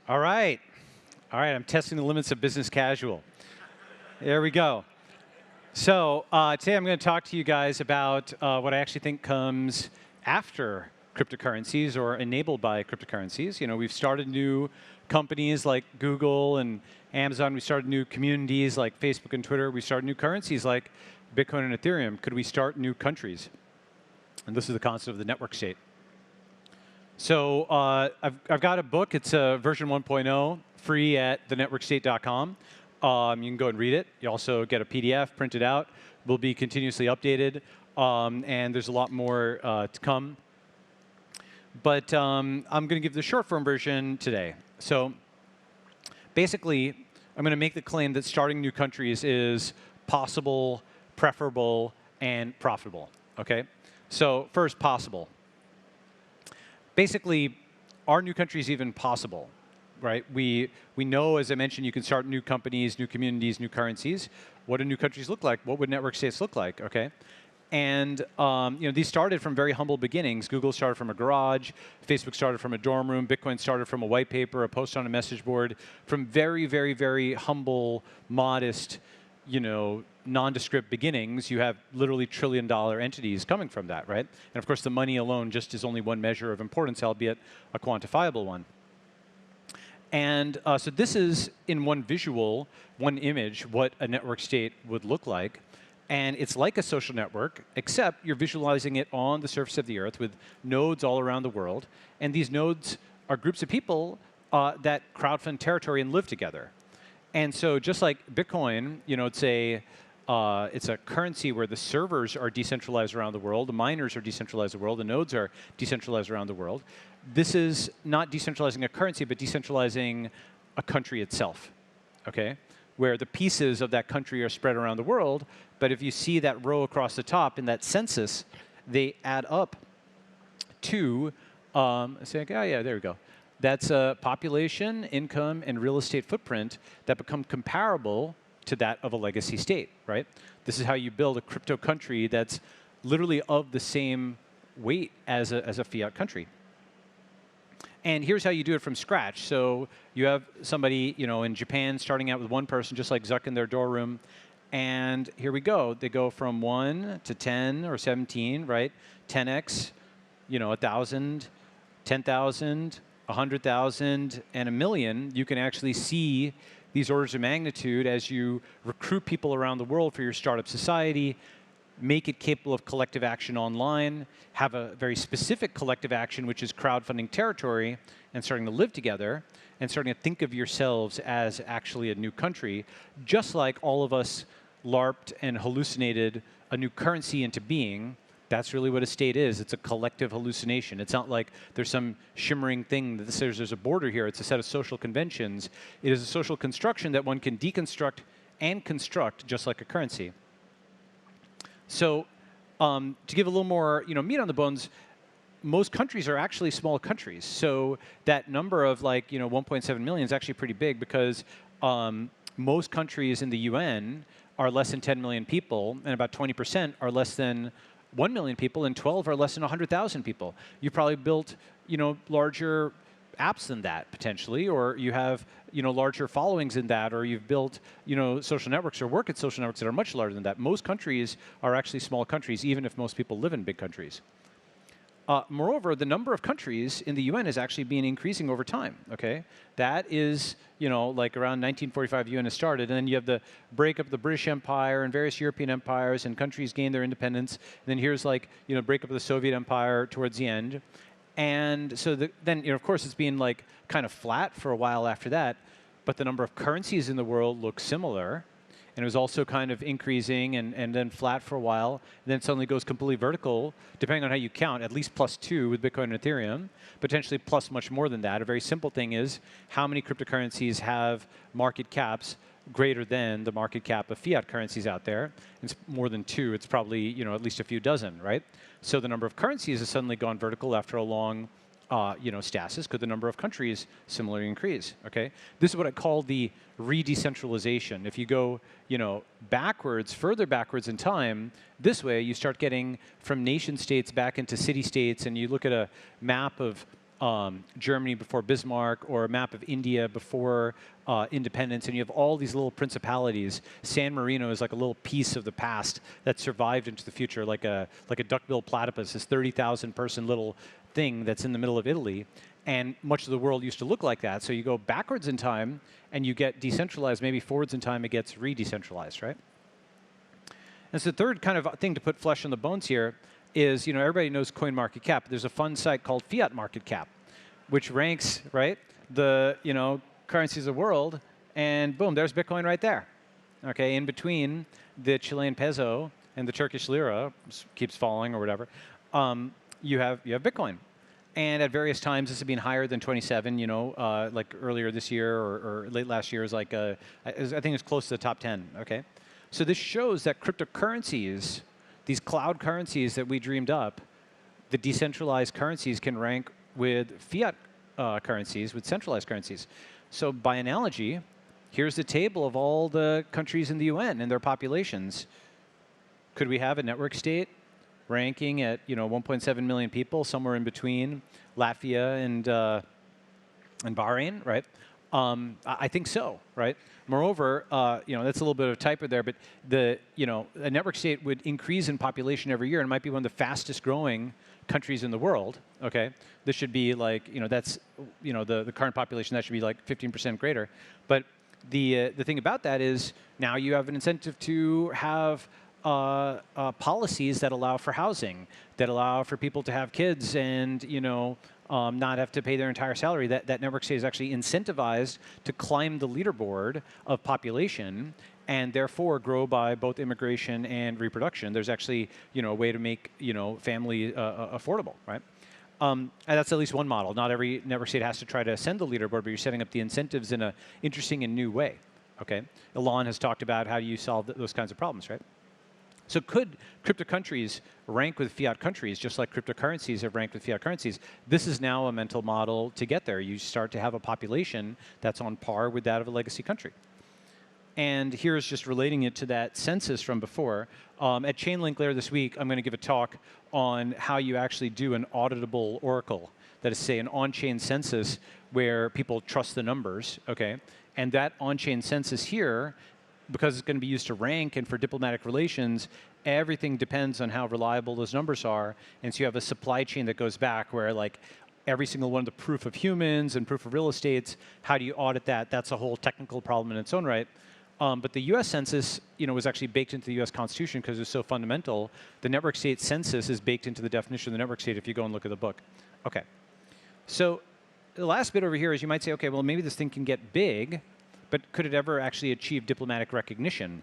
All right. All right, I'm testing the limits of business casual. There we go. So today I'm going to talk to you guys about what I actually think comes after cryptocurrencies or enabled by cryptocurrencies. You know, we've started new companies like Google and Amazon. We started new communities like Facebook and Twitter. We started new currencies like Bitcoin and Ethereum. Could we start new countries? And this is the concept of the network state. So I've got a book. It's version 1.0, free at thenetworkstate.com. You can go and read it. You also get a PDF, print it out. Will be continuously updated, and there's a lot more to come. But I'm going to give the short form version today. So basically, I'm going to make the claim that starting new countries is possible, preferable, and profitable. Okay. So first, possible. Basically, are new countries even possible? Right? We know, as I mentioned, you can start new companies, new communities, new currencies. What do new countries look like? What would network states look like? Okay, and you know, these started from very humble beginnings. Google started from a garage. Facebook started from a dorm room. Bitcoin started from a white paper, a post on a message board, from very, very, very humble, modest, you know, nondescript beginnings. You have literally trillion-dollar entities coming from that, right? And of course, the money alone just is only one measure of importance, albeit a quantifiable one. And so this is, in one visual, one image, what a network state would look like. And it's like a social network, except you're visualizing it on the surface of the Earth with nodes all around the world. And these nodes are groups of people that crowdfund territory and live together. And so just like Bitcoin, you know, it's a currency where the servers are decentralized around the world, the miners are decentralized around the world, the nodes are decentralized around the world. This is not decentralizing a currency, but decentralizing a country itself, okay? Where the pieces of that country are spread around the world, but if you see that row across the top in that census, they add up to, say, oh yeah, there we go. That's population, income, and real estate footprint that become comparable to that of a legacy state, right? This is how you build a crypto country that's literally of the same weight as a fiat country. And here's how you do it from scratch. So you have somebody, you know, in Japan starting out with one person, just like Zuck in their dorm room. And here we go. They go from 1 to 10 or 17, right? 10x, you know, 1,000, 10,000, 100,000, and 1,000,000. You can actually see these orders of magnitude as you recruit people around the world for your startup society, make it capable of collective action online, have a very specific collective action, which is crowdfunding territory, and starting to live together, and starting to think of yourselves as actually a new country, just like all of us LARPed and hallucinated a new currency into being. That's really what a state is. It's a collective hallucination. It's not like there's some shimmering thing that says there's a border here. It's a set of social conventions. It is a social construction that one can deconstruct and construct just like a currency. So to give a little more, you know, meat on the bones, most countries are actually small countries. So that number of like, you know, 1.7 million is actually pretty big because most countries in the UN are less than 10 million people, and about 20% are less than 1 million people, and 12 are less than 100,000 people. You probably built, you know, larger apps than that potentially, or you have, you know, larger followings in that, or you've built, you know, social networks or work at social networks that are much larger than that. Most countries are actually small countries, even if most people live in big countries. Moreover, the number of countries in the UN has actually been increasing over time, okay? That is, you know, like around 1945, UN has started, and then you have the breakup of the British Empire and various European empires, and countries gain their independence. And then here's like, you know, breakup of the Soviet Empire towards the end. And so then, you know, of course, it's been like kind of flat for a while after that, but the number of currencies in the world looks similar. And it was also kind of increasing and then flat for a while. And then suddenly goes completely vertical, depending on how you count, at least +2 with Bitcoin and Ethereum, potentially plus much more than that. A very simple thing is how many cryptocurrencies have market caps greater than the market cap of fiat currencies out there. It's more than 2. It's probably, you know, at least a few dozen, right? So the number of currencies has suddenly gone vertical after a long you know, stasis. Could the number of countries similarly increase? Okay, this is what I call the re-decentralization. If you go, you know, backwards, further backwards in time, this way you start getting from nation states back into city states, and you look at a map of Germany before Bismarck, or a map of India before independence, and you have all these little principalities. San Marino is like a little piece of the past that survived into the future, like a duck-billed platypus, this 30,000 person little thing that's in the middle of Italy. And much of the world used to look like that. So you go backwards in time and you get decentralized, maybe forwards in time it gets re-decentralized, right? And so the third kind of thing to put flesh on the bones here is, everybody knows coin market cap. There's a fun site called Fiat Market Cap, which ranks, right, the, currencies of the world, and boom, there's Bitcoin right there. Okay, in between the Chilean peso and the Turkish lira, keeps falling or whatever, you have Bitcoin. And at various times, this has been higher than 27, like earlier this year or late last year, I think it's close to the top 10, okay? So this shows that cryptocurrencies, these cloud currencies that we dreamed up, the decentralized currencies can rank with fiat currencies, with centralized currencies. So by analogy, here's the table of all the countries in the UN and their populations. Could we have a network state ranking at 1.7 million people, somewhere in between Latvia and Bahrain, right? I think so, right? Moreover, that's a little bit of a typo there, but a network state would increase in population every year and might be one of the fastest growing countries in the world. Okay, this should be like that's the current population, that should be like 15% greater. But the thing about that is now you have an incentive to have policies that allow for housing, that allow for people to have kids and not have to pay their entire salary. That network state is actually incentivized to climb the leaderboard of population and therefore grow by both immigration and reproduction. There's actually a way to make family affordable, right? And that's at least one model. Not every network state has to try to ascend the leaderboard, but you're setting up the incentives in an interesting and new way. Okay, Elon has talked about how do you solve those kinds of problems, right? So could crypto countries rank with fiat countries just like cryptocurrencies have ranked with fiat currencies? This is now a mental model to get there. You start to have a population that's on par with that of a legacy country. And here's just relating it to that census from before. At Chainlink later this week, I'm going to give a talk on how you actually do an auditable oracle. That is, say, an on-chain census where people trust the numbers, okay? And that on-chain census here, because it's going to be used to rank and for diplomatic relations, everything depends on how reliable those numbers are. And so you have a supply chain that goes back where like every single one of the proof of humans and proof of real estates, how do you audit that? That's a whole technical problem in its own right. But the US Census was actually baked into the US Constitution because it's so fundamental. The network state census is baked into the definition of the network state if you go and look at the book. Okay. So the last bit over here is you might say, okay, well, maybe this thing can get big, but could it ever actually achieve diplomatic recognition?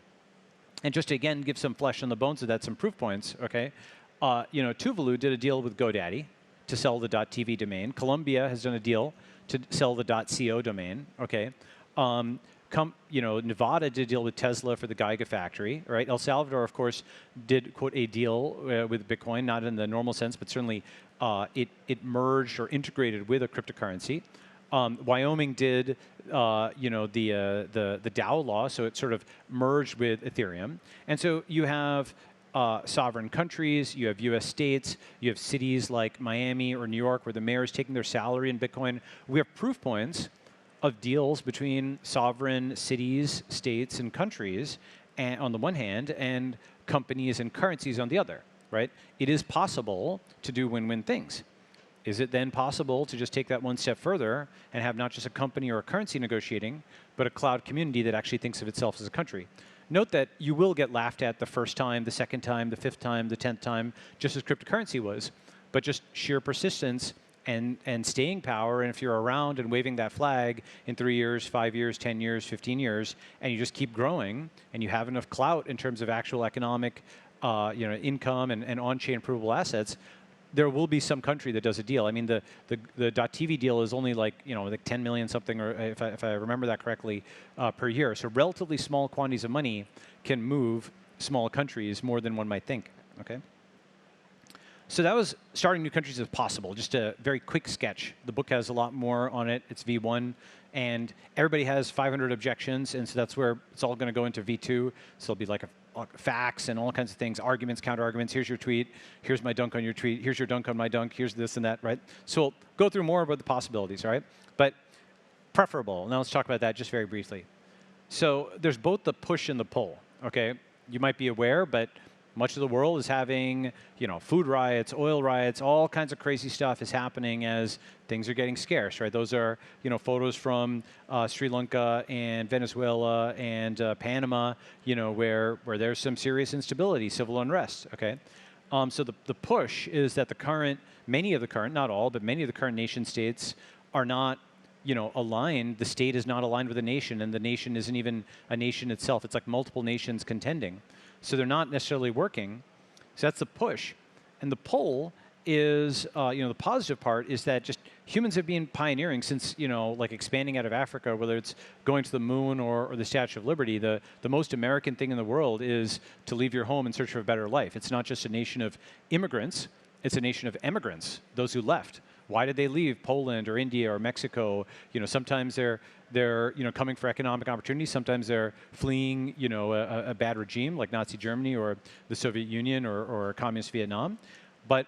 And just to, again, give some flesh on the bones of that, some proof points, okay? Tuvalu did a deal with GoDaddy to sell the .tv domain. Colombia has done a deal to sell the .co domain, okay? Nevada did a deal with Tesla for the Gigafactory, right? El Salvador, of course, did, quote, a deal with Bitcoin, not in the normal sense, but certainly it merged or integrated with a cryptocurrency. Wyoming did, the DAO law, so it sort of merged with Ethereum. And so you have sovereign countries, you have US states, you have cities like Miami or New York where the mayor is taking their salary in Bitcoin. We have proof points of deals between sovereign cities, states, and countries on the one hand, and companies and currencies on the other, right? It is possible to do win-win things. Is it then possible to just take that one step further and have not just a company or a currency negotiating, but a cloud community that actually thinks of itself as a country? Note that you will get laughed at the first time, the second time, the fifth time, the 10th time, just as cryptocurrency was. But just sheer persistence and staying power, and if you're around and waving that flag in 3 years, 5 years, 10 years, 15 years, and you just keep growing, and you have enough clout in terms of actual economic income and on-chain provable assets, there will be some country that does a deal. I mean, the .tv deal is only like 10 million something, or if I remember that correctly, per year. So relatively small quantities of money can move small countries more than one might think. Okay. So that was starting new countries as possible, just a very quick sketch. The book has a lot more on it. It's V1, and everybody has 500 objections, and so that's where it's all going to go into V2. So it'll be like facts and all kinds of things, arguments, counter-arguments. Here's your tweet. Here's my dunk on your tweet. Here's your dunk on my dunk. Here's this and that, right? So we'll go through more about the possibilities, all right? But preferable. Now let's talk about that just very briefly. So there's both the push and the pull, okay? You might be aware, but much of the world is having, food riots, oil riots, all kinds of crazy stuff is happening as things are getting scarce, right? Those are, photos from Sri Lanka and Venezuela and Panama, where there's some serious instability, civil unrest, okay? So the push is that many of the current, not all, but many of the current nation states are not aligned. The state is not aligned with the nation, and the nation isn't even a nation itself. It's like multiple nations contending. So they're not necessarily working. So that's the push. And the pull is, the positive part is that just humans have been pioneering since, like expanding out of Africa, whether it's going to the moon or the Statue of Liberty. The most American thing in the world is to leave your home in search of a better life. It's not just a nation of immigrants, it's a nation of emigrants, those who left. Why did they leave Poland or India or Mexico? Sometimes they're coming for economic opportunity. Sometimes they're fleeing a bad regime like Nazi Germany or the Soviet Union or communist Vietnam. But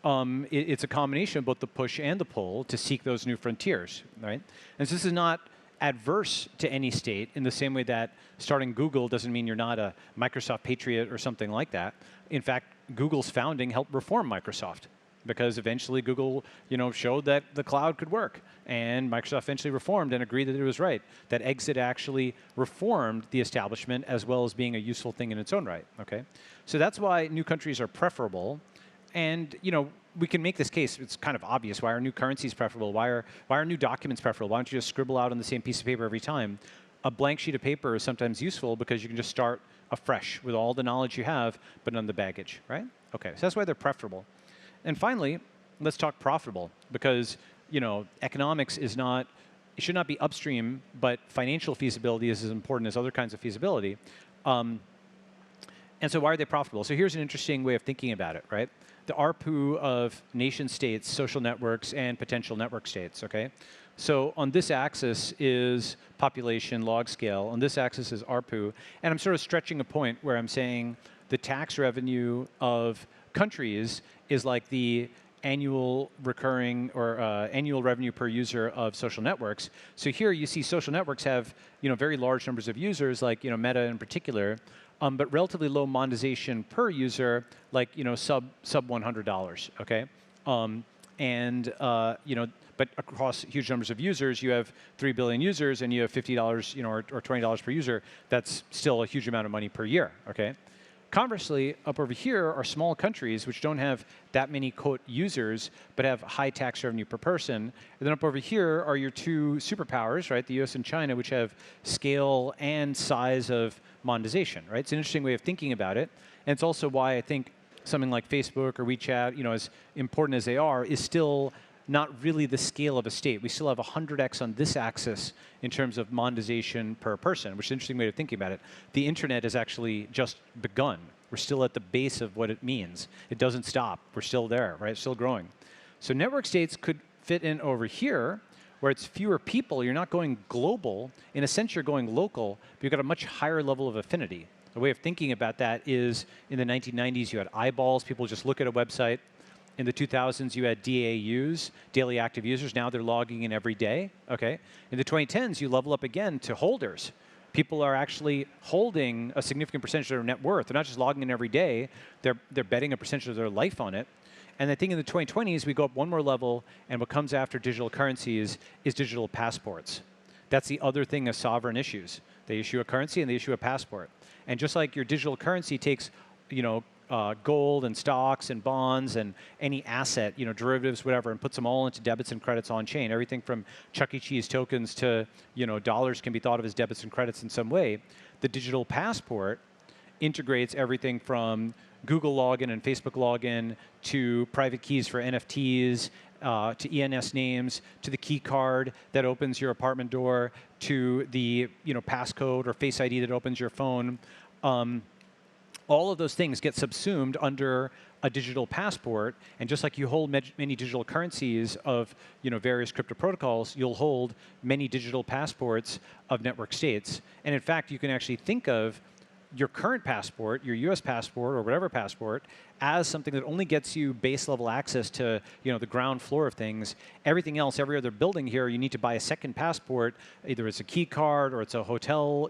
it's a combination of both the push and the pull to seek those new frontiers, right? And so this is not adverse to any state in the same way that starting Google doesn't mean you're not a Microsoft patriot or something like that. In fact, Google's founding helped reform Microsoft, because eventually Google, showed that the cloud could work, and Microsoft eventually reformed and agreed that it was right. That exit actually reformed the establishment as well as being a useful thing in its own right. Okay, so that's why new countries are preferable, and we can make this case. It's kind of obvious. Why are new currencies preferable? Why are new documents preferable? Why don't you just scribble out on the same piece of paper every time? A blank sheet of paper is sometimes useful because you can just start afresh with all the knowledge you have, but none of the baggage, right? Okay, so that's why they're preferable. And finally, let's talk profitable, because economics is not, it should not be upstream, but financial feasibility is as important as other kinds of feasibility. And so why are they profitable? So here's an interesting way of thinking about it, right? The ARPU of nation states, social networks, and potential network states, okay? So on this axis is population log scale. On this axis is ARPU. And I'm sort of stretching a point where I'm saying the tax revenue of countries is like the annual recurring or annual revenue per user of social networks. So here you see social networks have very large numbers of users, like Meta in particular, but relatively low monetization per user, like sub $100. Okay, but across huge numbers of users, you have 3 billion users, and you have $50 or $20 per user. That's still a huge amount of money per year. Okay. Conversely, up over here are small countries which don't have that many, quote, users, but have high tax revenue per person. And then up over here are your two superpowers, right, the US and China, which have scale and size of monetization, right? It's an interesting way of thinking about it. And it's also why I think something like Facebook or WeChat, as important as they are, is still not really the scale of a state. We still have 100x on this axis in terms of monetization per person, which is an interesting way of thinking about it. The internet has actually just begun. We're still at the base of what it means. It doesn't stop. We're still there, right? It's still growing. So network states could fit in over here, where it's fewer people. You're not going global. In a sense, you're going local, but you've got a much higher level of affinity. A way of thinking about that is in the 1990s, you had eyeballs. People just look at a website. In the 2000s, you had DAUs, daily active users. Now they're logging in every day. Okay. In the 2010s, you level up again to holders. People are actually holding a significant percentage of their net worth. They're not just logging in every day. They're betting a percentage of their life on it. And I think in the 2020s, we go up one more level, and what comes after digital currencies is digital passports. That's the other thing of sovereign issues. They issue a currency and they issue a passport. And just like your digital currency takes, gold and stocks and bonds and any asset, derivatives, whatever, and puts them all into debits and credits on chain. Everything from Chuck E. Cheese tokens to, dollars can be thought of as debits and credits in some way. The digital passport integrates everything from Google login and Facebook login to private keys for NFTs, to ENS names, to the key card that opens your apartment door, to the passcode or Face ID that opens your phone. all of those things get subsumed under a digital passport, and just like you hold many digital currencies of various crypto protocols, you'll hold many digital passports of network states. And in fact, you can actually think of your current passport, your US passport or whatever passport, as something that only gets you base level access to the ground floor of things. Everything else, every other building here, you need to buy a second passport. Either it's a key card or it's a hotel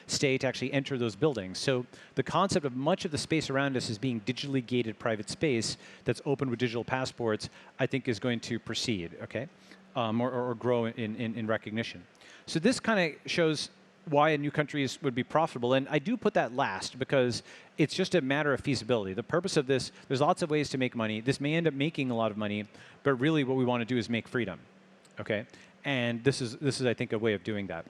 stay to actually enter those buildings. So the concept of much of the space around us as being digitally gated private space that's open with digital passports, I think is going to proceed, okay? Or grow in recognition. So this kind of shows why new countries would be profitable. And I do put that last because it's just a matter of feasibility. The purpose of this, there's lots of ways to make money. This may end up making a lot of money, but really what we want to do is make freedom, okay? And this is I think, a way of doing that.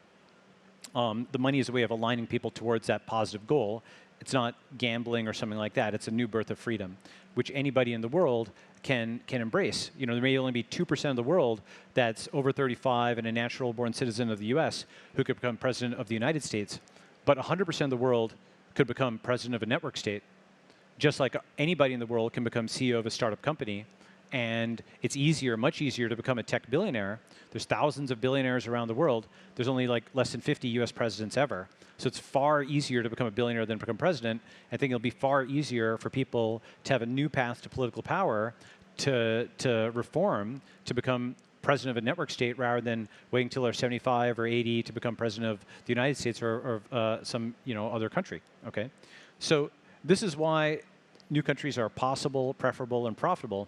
The money is a way of aligning people towards that positive goal. It's not gambling or something like that. It's a new birth of freedom, which anybody in the world can embrace. There may only be 2% of the world that's over 35 and a natural-born citizen of the US who could become president of the United States, but 100% of the world could become president of a network state, just like anybody in the world can become CEO of a startup company. And it's easier, much easier to become a tech billionaire. There's thousands of billionaires around the world. There's only like less than 50 US presidents ever. So it's far easier to become a billionaire than become president. I think it'll be far easier for people to have a new path to political power, to reform, to become president of a network state rather than waiting until they're 75 or 80 to become president of the United States or some other country, okay? So this is why new countries are possible, preferable, and profitable.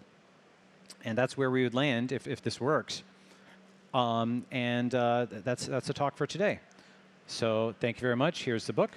And that's where we would land if this works. That's a talk for today. So thank you very much. Here's the book.